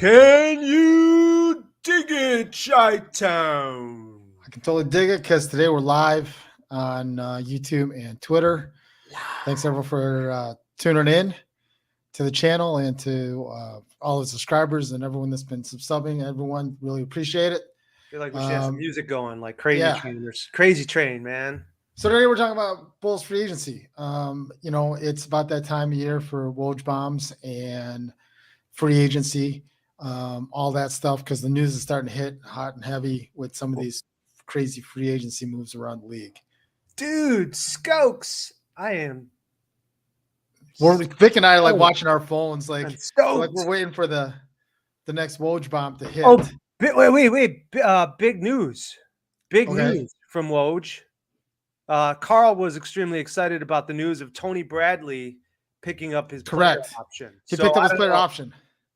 Can you dig it, Chi-Town? I can totally dig it because today we're live on YouTube and Twitter. Thanks everyone for tuning in to the channel and to all the subscribers and everyone that's been subbing. Everyone, really appreciate it. I feel like we should have some music going, like Crazy Train, man. So today we're talking about Bulls free agency. It's about that time of year for Woj bombs and free agency, all that stuff, because the news is starting to hit hot and heavy with some of these crazy free agency moves around the league. Dude, Skokes, Vic and I are like watching our phones, like we're waiting for the next Woj bomb to hit. Oh, wait! Big news! News from Woj. Carl was extremely excited about the news of Tony Bradley picking up his player option. He picked up his player option.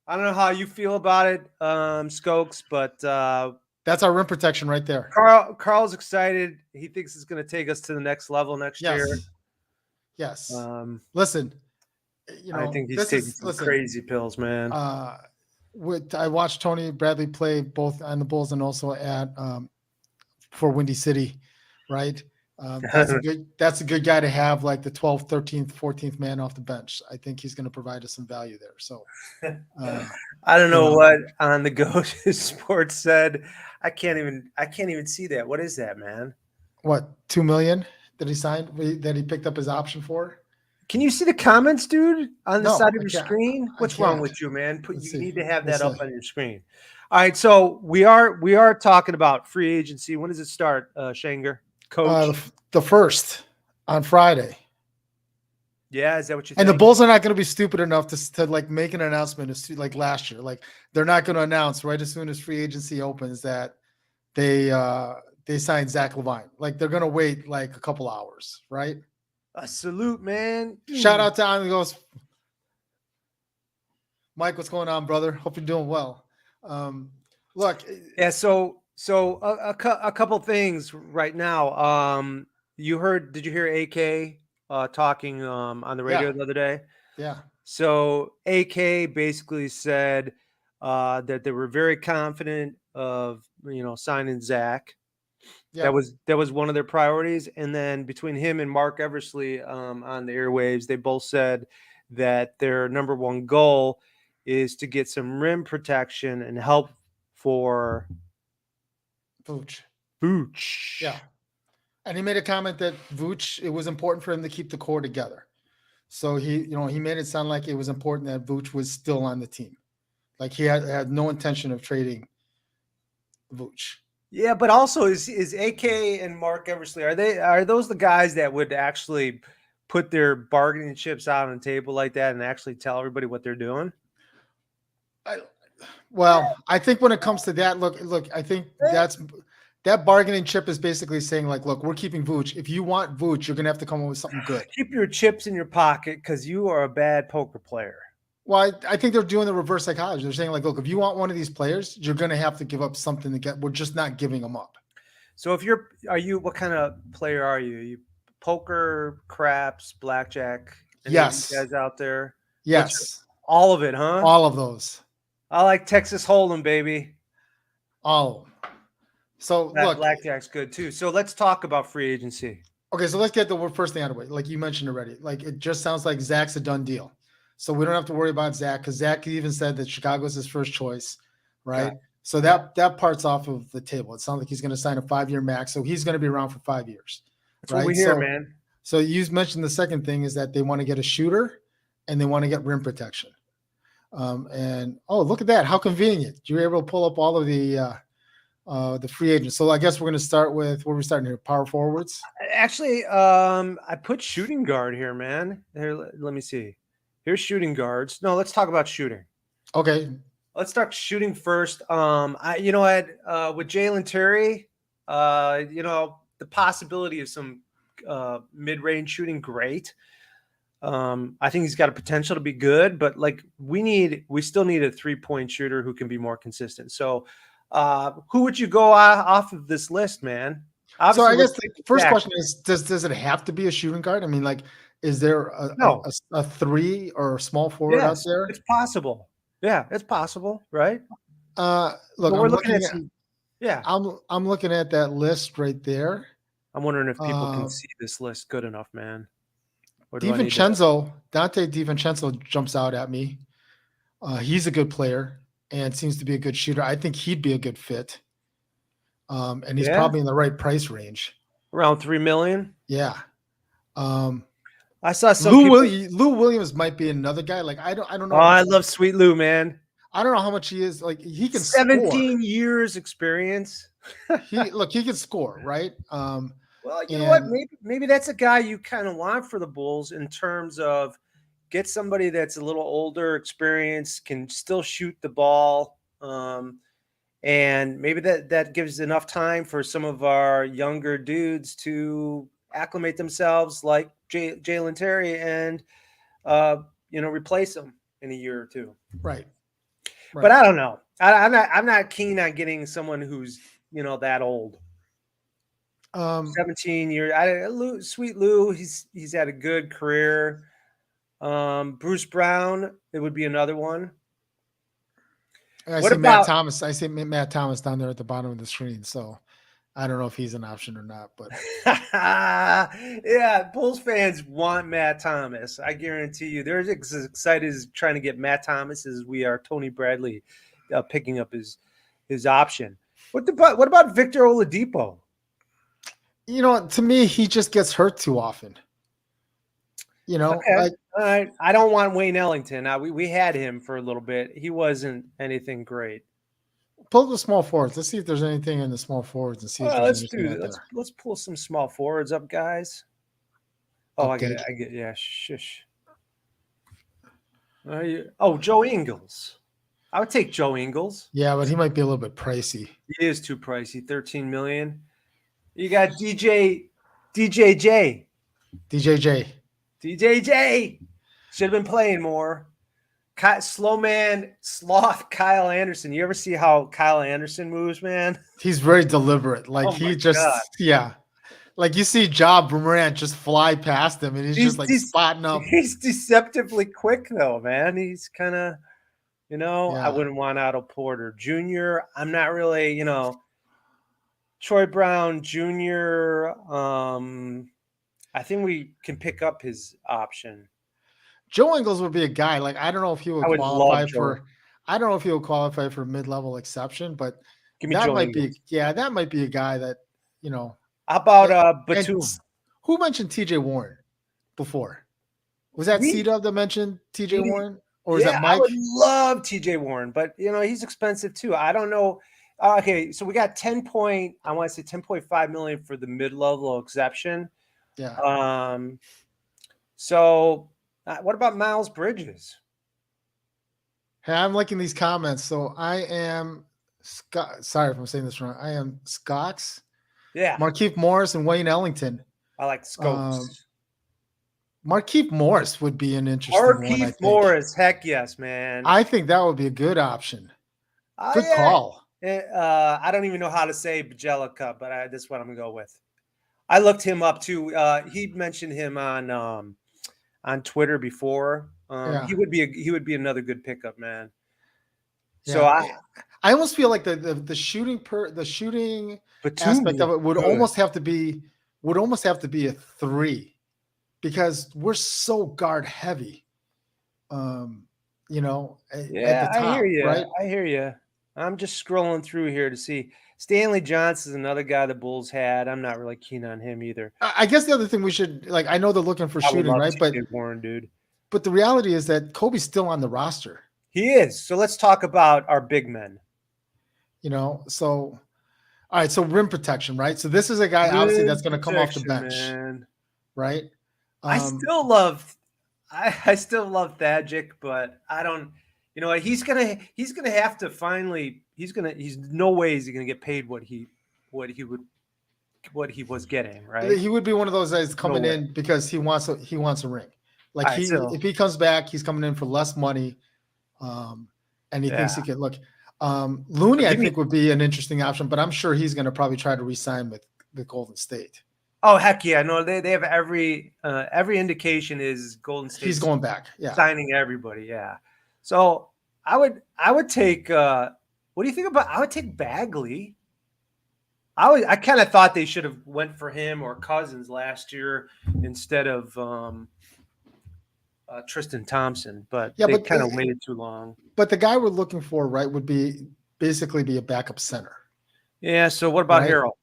I don't know how you feel about it, Skokes, but that's our rim protection right there. Carl's excited. He thinks it's going to take us to the next level next year. Yes. Listen, I think he's taking some crazy pills, man. I watched Tony Bradley play both on the Bulls and also at for Windy City, right? That's a good guy to have, like the 12th, 13th, 14th man off the bench. I think he's going to provide us some value there. So I don't know what on the Go to Sports said. I can't even see that. What is that, man? What, $2 million that he signed, that he picked up his option for? Can you see the comments, dude, on the side of your screen? What's wrong with you, man? You need to have that up on your screen. All right, so we are talking about free agency. When does it start, Shanger? Coach, the first on Friday. Yeah, is that what you think? And the Bulls are not going to be stupid enough to like make an announcement like last year. Like they're not going to announce right as soon as free agency opens that they signed Zach LaVine. Like they're going to wait like a couple hours, right? A salute, man. Shout out to Ingles. Mike, what's going on, brother? Hope you're doing well. Look, yeah. So a couple things right now. Did you hear AK talking on the radio the other day? Yeah. So AK basically said that they were very confident of signing Zach. Yeah. That was one of their priorities. And then between him and Mark Eversley on the airwaves, they both said that their number one goal is to get some rim protection and help for Vooch. Yeah. And he made a comment that Vooch, it was important for him to keep the core together. So he made it sound like it was important that Vooch was still on the team. Like he had no intention of trading Vooch. Yeah, but also is AK and Mark Eversley, are those the guys that would actually put their bargaining chips out on the table like that and actually tell everybody what they're doing? I think when it comes to that, look, I think that bargaining chip is basically saying like, look, we're keeping Vooch. If you want Vooch, you're going to have to come up with something good. Keep your chips in your pocket because you are a bad poker player. Well, I think they're doing the reverse psychology. They're saying like, look, if you want one of these players, you're going to have to give up something to get. We're just not giving them up. So what kind of player are you? You poker, craps, blackjack? Yes. Guys out there? Yes. All of it, huh? All of those. I like Texas Hold'em, baby. All of them. So look, blackjack's good too. So let's talk about free agency. Okay, so let's get the first thing out of the way. Like you mentioned already, like it just sounds like Zach's a done deal. So we don't have to worry about Zach because Zach even said that Chicago's his first choice, right? Yeah. So that part's off of the table. It sounds like he's going to sign a 5-year max, so he's going to be around for 5 years. That's right? What we hear, man. So you mentioned the second thing is that they want to get a shooter and they want to get rim protection. And look at that! How convenient! You were able to pull up all of the free agents. So I guess we're going to start with where we're starting here. Power forwards. Actually, I put shooting guard here, man. Here, let me see. Here's shooting guards. No, let's talk about shooting. Okay. Let's start shooting first. With Jalen Terry, the possibility of some mid-range shooting, great. I think he's got a potential to be good, but like we still need a 3-point shooter who can be more consistent. So who would you go off of this list, man? Obviously, so I guess the first question is, does it have to be a shooting guard? I mean, like, is there a 3 or a small forward out there? It's possible. Yeah, it's possible, right? Look, But we're looking at some. Yeah, I'm looking at that list right there. I'm wondering if people can Uh, see this list good enough, man. Or do I need to? Dante DiVincenzo jumps out at me. He's a good player and seems to be a good shooter. I think he'd be a good fit. And he's Yeah, probably in the right price range. around 3 million. Yeah. Um, I saw some people. Lou Williams might be another guy. Like I don't Oh, know. I love Sweet Lou, man. I don't know how much he is. Like he can score. 17 years experience. He can score, right? Well, you know what? And Maybe that's a guy you kind of want for the Bulls in terms of get somebody that's a little older, experienced, can still shoot the ball, and maybe that gives enough time for some of our younger dudes to acclimate themselves, like Jalen Terry, and uh, replace them in a year or two. right, But right. I don't know. I'm not keen on getting someone who's that old. Um, 17 years. Sweet Lou, he's had a good career. Bruce Brown, it would be another one. I What see Matt about Thomas. I see Matt Thomas down there at the bottom of the screen. So I don't know if he's an option or not. But yeah, Bulls fans want Matt Thomas. I guarantee you, they're as excited as trying to get Matt Thomas as we are Tony Bradley picking up his option. What about Victor Oladipo? to me, he just gets hurt too often. Okay. Like All right. I don't want Wayne Ellington. We had him for a little bit. He wasn't anything great. pull the small forwards. Let's see if there's anything in the small forwards and see if Well, there's let's anything do out let's there. let's pull some small forwards up, guys. Oh, I get Okay. it. Yeah, shush. Joe Ingles. I would take Joe Ingles. Yeah, but he might be a little bit pricey. He is too pricey. 13 million. You got DJJ. DJJ. DJJ should have been playing more. Slow man, sloth Kyle Anderson. You ever see how Kyle Anderson moves, man? He's very deliberate. Like Oh my he god. just, yeah. Like you see Job Morant just fly past him and he's just He's like he's spotting up. he's deceptively quick though, man. He's kind of, I Yeah. wouldn't want Otto Porter Jr. I'm not really, Troy Brown Jr. I think we can pick up his option. Joe Ingles would be a guy. Like I don't know if he would I would love qualify Joe. for I don't know if he would qualify for mid-level exception, but Give me Joe Ingles. that might be a guy that, How about and Batum? who mentioned TJ Warren before? Was that We C-Dub that mentioned TJ he, Warren? Or was that yeah, I Mike? would love TJ Warren, but he's expensive too. I don't know. Okay, so we got I want to say 10.5 million for the mid-level exception. Yeah. Um, so what about Miles Bridges? Hey, I'm liking these comments. So I am Scott. Sorry if I'm saying this wrong. I am Scotts, Yeah, Markeith Morris, and Wayne Ellington. I like Scopes. Markeith Morris would be an interesting one, I Markeith think. Morris, heck yes, man. I think that would be a good option. Good Yeah. call. I don't even know how to say Bjelica, but that's what I'm gonna go with. I looked him up too. He mentioned him on Twitter before. Yeah. He would be another good pickup, man. So Yeah. I almost feel like the shooting Batum aspect of it would good. almost have to be a 3 because we're so guard heavy. At the I top, hear you. right? I hear you. I'm just scrolling through here to see. Stanley Johnson is another guy the Bulls had. I'm not really keen on him either. I guess the other thing we should I know they're looking for I would shooting, love right? TJ Warren, dude. But the reality is that Kobe's still on the roster. He is. So let's talk about our big men. So all right, so rim protection, right? So this is a guy obviously that's going to come off the bench, man. right? I still love Thagic, but I don't. He's gonna have to finally. He's no way is he gonna get paid what he was getting, right? He would be one of those guys coming in because he wants a ring. Like if he comes back, he's coming in for less money, and he thinks he can look. Looney, I think, would be an interesting option, but I'm sure he's going to probably try to re-sign with Golden State. Oh heck yeah! No, they have every indication is Golden State. He's going back. Yeah, signing everybody. Yeah. So I would take. What do you think about? I would take Bagley. I kind of thought they should have went for him or Cousins last year instead of Tristan Thompson, but Yeah, they kind of waited too long. but the guy we're looking for, right, would be basically be a backup center. Yeah. So what about Right. Harold?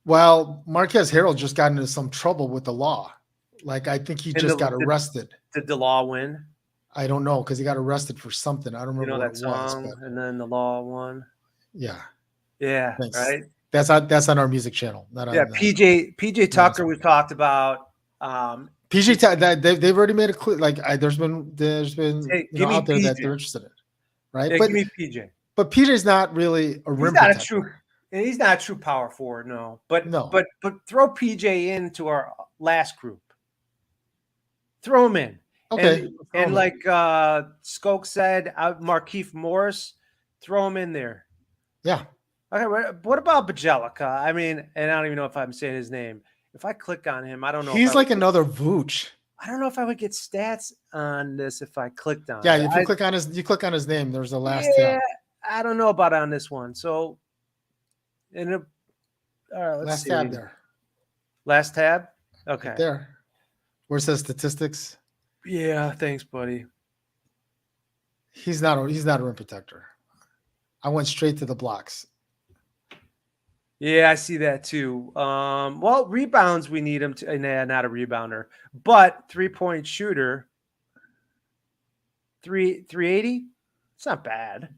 Well, Marquez Harold just got into some trouble with the law. Like, I think he And just got arrested. Did the law win? I don't know, because he got arrested for something. I don't You remember know what that it was, song, but and then the law won. yeah. Yeah. Thanks. Right. That's on our music channel. Not Yeah. on PJ Tucker. We've talked about. They've already made it clear. Like, there's been Hey, you know, out there that PJ. they're interested in, right? Yeah, but give me PJ. But PJ's not really a rim protector. He's not a true power forward, no. But No. but throw PJ into our last group. Throw him in. Okay. And like Skoke said, Markeith Morris, throw him in there. Yeah. Okay. What about Bajelica? I mean, and I don't even know if I'm saying his name. If I click on him, I don't know. He's like another Vooch. I don't know if I would get stats on this if I clicked on. Yeah, if you click on his name, there's a last tab. I don't know about on this one. So, all right, let's last see. tab there. Last tab. Okay. Right there, where it says statistics. Yeah, thanks, buddy. He's not a rim protector. I went straight to the blocks. Yeah, I see that too. Well, rebounds we need him to. Nah, not a rebounder, but 3-point shooter. 380. It's not bad.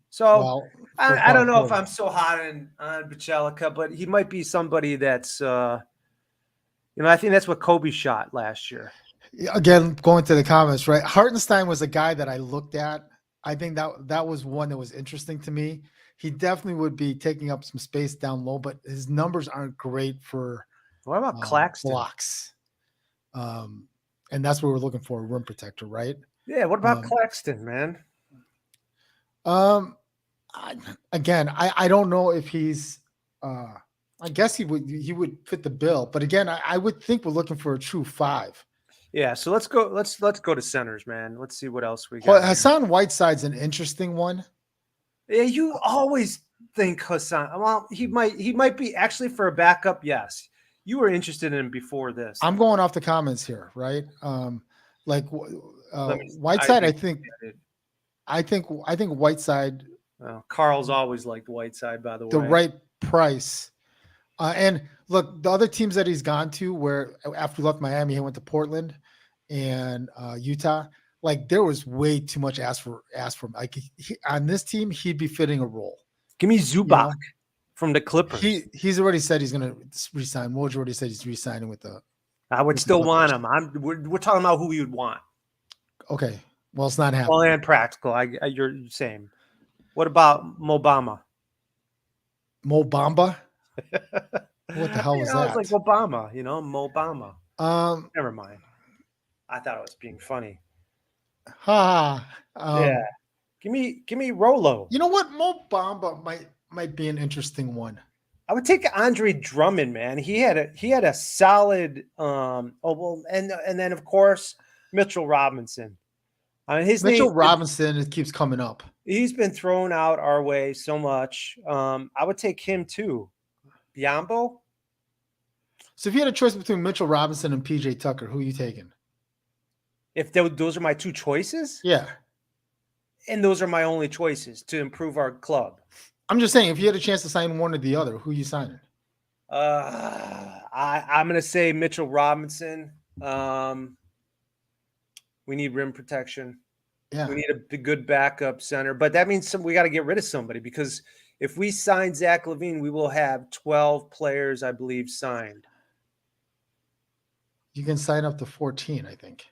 So I don't know if I'm so hot on Bajelica, but he might be somebody that's I think that's what Kobe shot last year. Again, going to the comments, right? Hartenstein was a guy that I looked at. I think that was one that was interesting to me. He definitely would be taking up some space down low, but his numbers aren't great for what about Claxton blocks. And that's what we're looking for, a rim protector, right? Yeah. What about Claxton, man? I don't know if he's. I guess he would fit the bill, but again, I would think we're looking for a true 5. Yeah, so let's go to centers, man. Let's see what else we got. Well, Hassan Whiteside's an interesting one. Yeah, you always think Hassan. Well, he might be actually for a backup. Yes, you were interested in him before this. I'm going off the comments here, right? Whiteside. I think Whiteside. Carl's always liked Whiteside, by the way. The right price. And look, the other teams that he's gone to, where after he left Miami, he went to Portland and Utah. Like, there was way too much asked for him. Like, on this team, he'd be fitting a role. Give me Zubac from the Clippers. He's already said he's going to resign. Woj already said he's resigning with the. I would still want him. We're talking about who you'd want. Okay, well, it's not happening. Well, and practical. You're the same. What about Mobama? Mobamba? What the hell was that? It's like Obama, Mobama. Never mind. I thought it was being funny. Yeah. Give me Rolo. You know what? Mobamba might be an interesting one. I would take Andre Drummond, man. He had a solid and then of course Mitchell Robinson. Mitchell Robinson, it keeps coming up. He's been thrown out our way so much. I would take him too. Biombo. So if you had a choice between Mitchell Robinson and PJ Tucker, who are you taking? If those are my two choices? Yeah. And those are my only choices to improve our club. I'm just saying, if you had a chance to sign one or the other, who are you signing? I'm going to say Mitchell Robinson. We need rim protection. Yeah. We need a good backup center. But that means we got to get rid of somebody, because if we sign Zach LaVine, we will have 12 players, I believe, signed. You can sign up to 14, I think.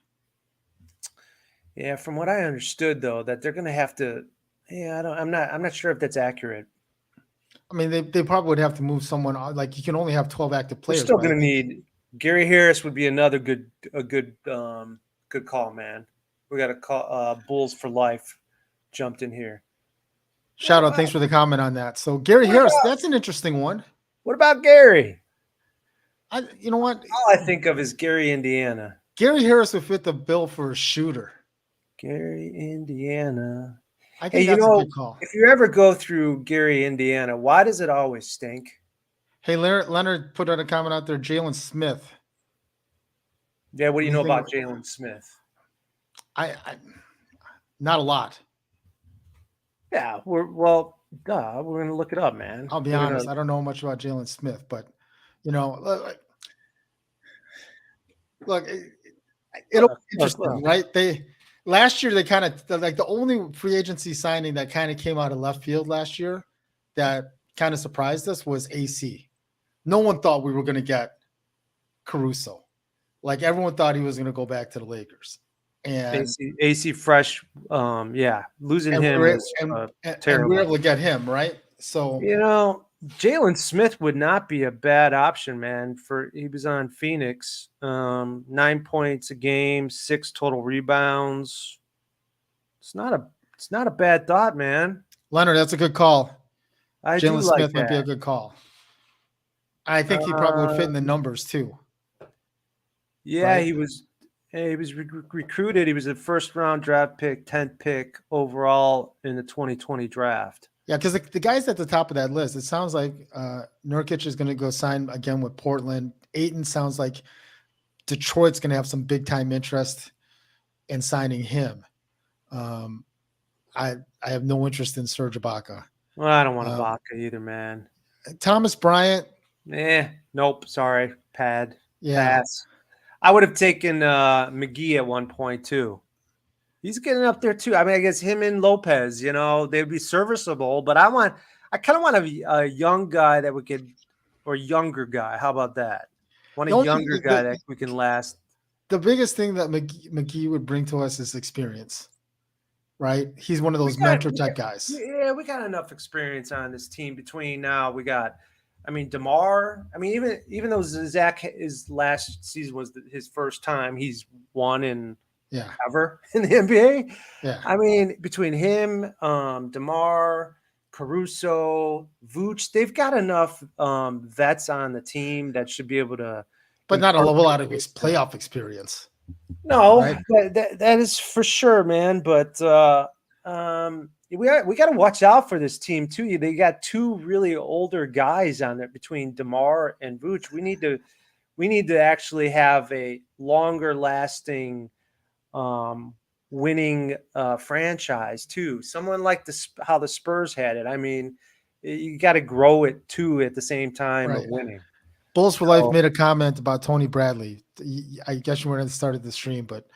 Yeah, from what I understood, though, that they're going to have to. Yeah, I'm not sure if that's accurate. I mean, they probably would have to move someone. Like, you can only have 12 active players. We're still going to need Gary Harris. Would be another good call, man. We got to call Bulls for life. Jumped in here. Shout out! Thanks for the comment on that. So Gary Harris, that's an interesting one. What about Gary? You know what? All I think of is Gary, Indiana. Gary Harris would fit the bill for a shooter. Gary, Indiana. I Hey, think that's a good call. if you ever go through Gary, Indiana, why does it always stink? Hey, Leonard put out a comment out there. Jalen Smith. Yeah, what do What you do you know think? about Jalen Smith? I not a lot. Yeah, we're gonna look it up, man. I'll be We're gonna honest. I don't know much about Jalen Smith, but you know, look, it'll look, be look, interesting, look. right? They last year they kind of like the only free agency signing that kind of came out of left field last year that kind of surprised us was AC. No one thought we were going to get Caruso. Like everyone thought he was going to go back to the Lakers, and AC Fresh, yeah, losing and we him were was and we were terrible. able to get him right. So You know, Jalen Smith would not be a bad option, man. For he was on Phoenix, 9 points a game, 6 total rebounds. It's not a it's not a bad thought, man. Leonard, that's a good call. I do Jalen like Smith might be that. a good call. I think he probably would fit in the Um, numbers too, yeah, right? he was recruited. He was a first round draft pick, 10th pick overall in the 2020 draft. Yeah, because the guys at the top of that list, it sounds like Nurkic is going to go sign again with Portland. Aiton sounds like Detroit's going to have some big time interest in signing him. Um, I have no interest in Serge Ibaka. Well, I don't want Um, Ibaka either, man. Thomas Bryant, Nope. Sorry, yeah. pass. I would have taken McGee at one point too. He's getting up there too. I mean, I guess him and Lopez, they'd be serviceable. But I kind of want a young guy that we could, or younger guy. How about that? Want a The only younger guy that we can last. the biggest thing that McGee would bring to us is experience, right? He's one of We those got, mentor we type got, guys. yeah, we got enough experience on this team between now. We got, I mean, DeMar. I mean, even though Zach, his last season was his first time, he's won in Yeah, ever in the NBA. yeah. I mean, between him, DeMar, Caruso, Vooch, they've got enough vets on the team that should be able to But not a impart level out of their wisdom. playoff experience, No, right? that is for sure, man. But we got to watch out for this team too. They got two really older guys on there between DeMar and Vooch. We need to actually have a longer lasting winning franchise too. Someone like how the Spurs had it. I mean, you got to grow it too at the same time of Right. winning. Bulls for Life So, made a comment about Tony Bradley. I guess you weren't at the start of the stream, but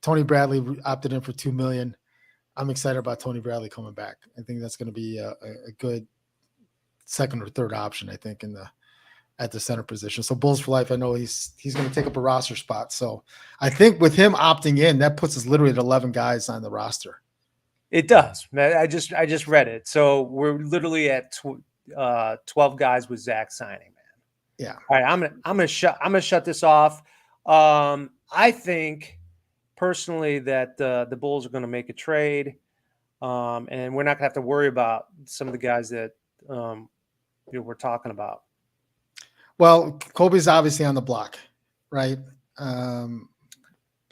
Tony Bradley opted in for $2 million. I'm excited about Tony Bradley coming back. I think that's going to be a good second or third option. I think at the center position. So Bulls for Life. I know he's going to take up a roster spot. So I think with him opting in, that puts us literally at 11 guys on the roster. it does. I just read it. So we're literally at 12 guys with Zach signing, man. Yeah. All right, I'm gonna shut this off. I think personally that the Bulls are going to make a trade, and we're not gonna have to worry about some of the guys that we're talking about. Well, Kobe's obviously on the block, right?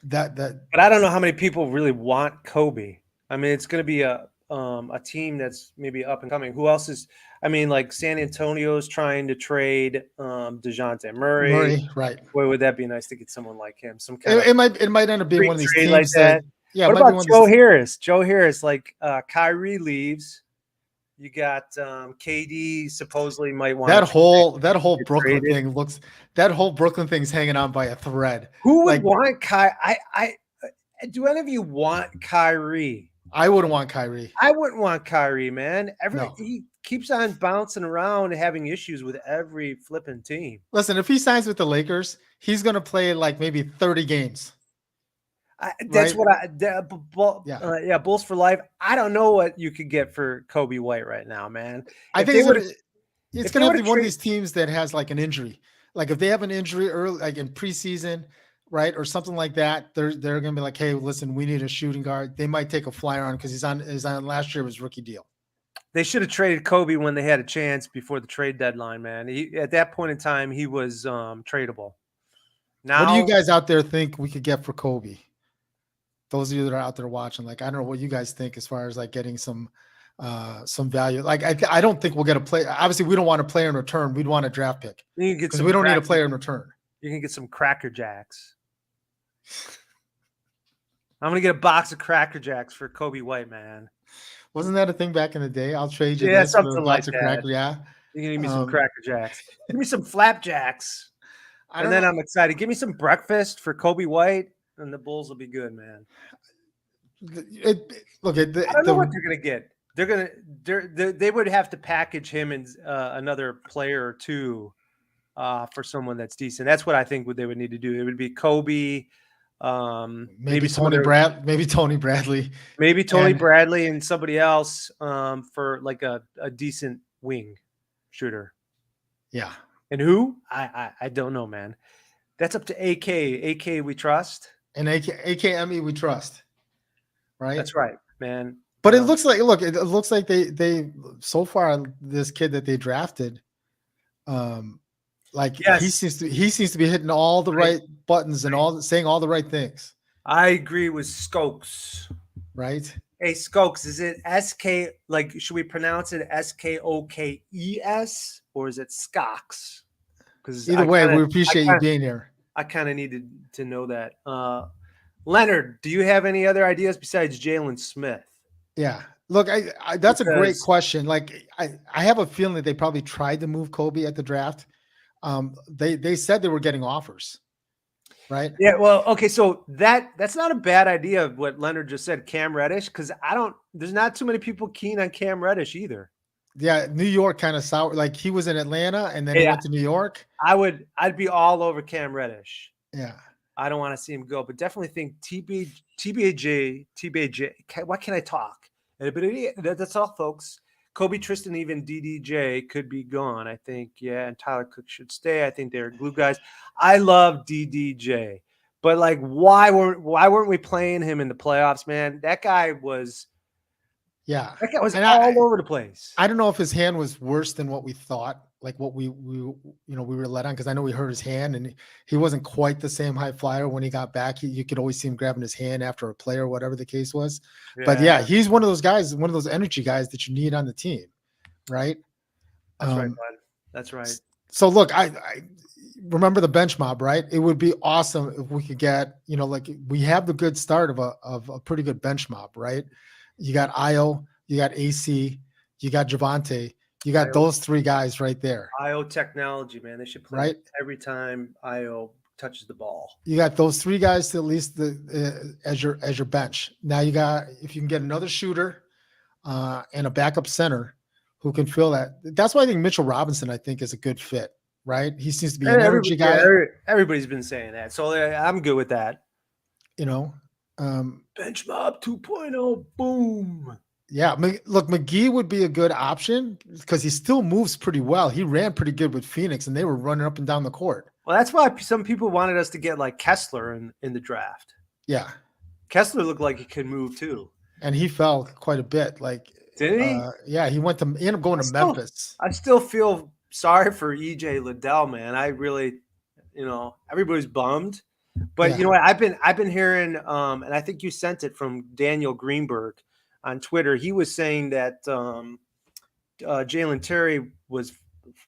But I don't know how many people really want Kobe. I mean, it's going to be a team that's maybe up and coming. Who else is? I mean, like San Antonio's trying to trade DeJounte Murray. right? Boy, would that be nice to get someone like him? Some kind of It might end up being free one of these trade teams like that. Yeah. What It might be about one of Joe these. Harris? Joe Harris, like Kyrie leaves. You got KD supposedly might want That whole Brooklyn traded. thing looks. That whole Brooklyn thing's hanging on by a thread. Who would Like want I do any of you want Kyrie? I wouldn't want Kyrie. I wouldn't want Kyrie, man. No. He keeps on bouncing around and having issues with every flipping team. Listen, if he signs with the Lakers, he's going to play like maybe 30 games. That's right? what yeah, Bulls for life. I don't know what you could get for Kobe White right now, man. I think it's going to be one of these teams that has like an injury. Like if they have an injury early, like in preseason, right, or something like that, they're going to be like, hey, listen, we need a shooting guard. They might take a flyer on because he's on last year of his rookie deal. They should have traded Kobe when they had a chance before the trade deadline, man. At that point in time, he was tradable. Now, what do you guys out there think we could get for Kobe? those of you that are out there watching, like, I don't know what you guys think as far as like getting some value. Like, I don't think we'll get a play. Obviously, we don't want a player in return. We'd want a draft pick You can get because some we don't need a crack. player in return. You can get some Cracker Jacks. I'm gonna get a box of Cracker Jacks for Kobe White, man. Wasn't that a thing back in the day? I'll trade you Yeah, this for a something like box of that. cracker. Yeah. You can give me some Cracker Jacks. Give me some flapjacks. I And don't then know. I'm excited. Give me some breakfast for Kobe White, and the Bulls will be good, man. Look at I don't know what they're gonna get. They would have to package him and another player or two for someone that's decent. That's what I think they would need to do. It would be Kobe, maybe some other, Maybe Tony Bradley, maybe Tony and Bradley and somebody else for like a decent wing shooter. yeah. And who? I don't know, man. That's up to AK. AK we trust. And AKME we trust. Right? That's right, man. But it looks like they so far this kid that they drafted, like yes, he seems to be hitting all the right buttons and saying all the right things. I agree with Skokes. Right? Hey, Skokes, is it SK? Like, should we pronounce it SKOKES or is it Skox? Because either way, we appreciate you being here. I kind of needed to know that. Leonard, do you have any other ideas besides Jalen Smith? Yeah. Look, that's a great question. Like, I have a feeling that they probably tried to move Kobe at the draft. They said they were getting offers, right? Yeah. Well, okay. So that's not a bad idea of what Leonard just said, Cam Reddish, because there's not too many people keen on Cam Reddish either. Yeah, New York kind of sour. Like he was in Atlanta and then he went to New York. I'd be all over Cam Reddish. Yeah. I don't want to see him go, but definitely think TBJ. Why can't I talk? That's all, folks. Kobe, Tristan, even DDJ could be gone. I think, yeah, and Tyler Cook should stay. I think they're glue guys. I love DDJ, but like, why weren't we playing him in the playoffs, man? That guy was. Yeah, that guy was all over the place. I don't know if his hand was worse than what we thought, like what we were let on, because I know we hurt his hand and he wasn't quite the same high flyer when he got back. You could always see him grabbing his hand after a play or whatever the case was. Yeah. But yeah, he's one of those guys, one of those energy guys that you need on the team, right? That's right, bud. That's right. So look, I remember the bench mob, right? It would be awesome if we could get, like we have the good start of a pretty good bench mob, right? You got Io, you got AC, you got Javante, you got those three guys right there. Io technology, man. They should play every time Io touches the ball. You got those three guys to at least as your bench. Now you got, if you can get another shooter and a backup center who can fill that. That's why I think Mitchell Robinson, I think, is a good fit, right? He seems to be an energy guy. Everybody's been saying that, so I'm good with that. Bench mob 2.0, boom. Yeah, look, McGee would be a good option because he still moves pretty well. He ran pretty good with Phoenix, and they were running up and down the court. Well, that's why some people wanted us to get like Kessler in the draft. Yeah, Kessler looked like he could move too, and he fell quite a bit. Like, did he? Yeah, he ended up going to Memphis. I still feel sorry for EJ Liddell, man. I really, everybody's bummed. But you know what? I've been hearing, and I think you sent it from Daniel Greenberg on Twitter. He was saying that Jalen Terry was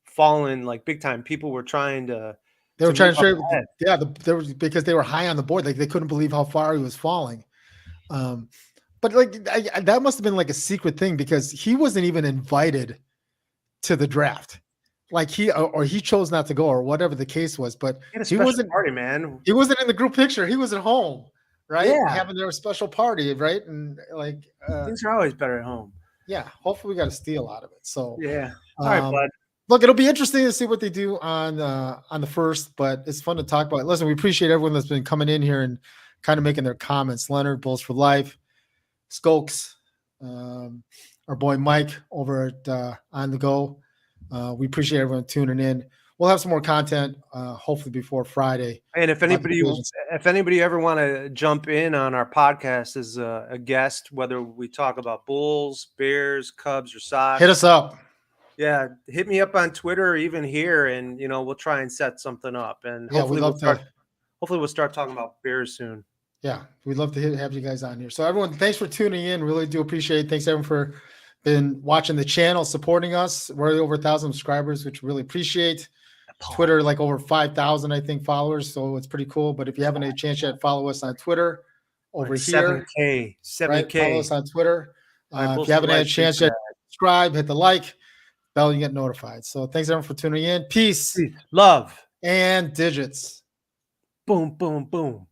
falling like big time. People were trying to. They were trying to trade. Yeah, because they were high on the board. Like they couldn't believe how far he was falling. But like that must have been like a secret thing because he wasn't even invited to the draft. Like he chose not to go or whatever the case was, but he wasn't party, man. He wasn't in the group picture. He was at home, right? Yeah, having their special party, right? And like things are always better at home. Yeah, hopefully we got a steal out of it. So yeah, all right, bud. Look, it'll be interesting to see what they do on the first, but it's fun to talk about. Listen, we appreciate everyone that's been coming in here and kind of making their comments. Leonard, Bulls for Life, Skokes, our boy Mike over at On the Go. We appreciate everyone tuning in. We'll have some more content, hopefully before Friday. And if anybody ever want to jump in on our podcast as a guest, whether we talk about Bulls, Bears, Cubs, or Sox, hit us up. Yeah, hit me up on Twitter or even here, and we'll try and set something up. And hopefully we'll start talking about Bears soon. Yeah, we'd love to have you guys on here. So everyone, thanks for tuning in. Really do appreciate it. Thanks everyone for been watching the channel, supporting us. We're over 1,000 subscribers, which we really appreciate. Twitter, like over 5,000, I think, followers. So it's pretty cool. But if you haven't had a chance yet, follow us on Twitter over here. 7K, 7K. Right? Follow us on Twitter. Right, if you haven't had a chance yet, subscribe, hit the like bell, you get notified. So thanks everyone for tuning in. Peace. Love. And digits. Boom, boom, boom.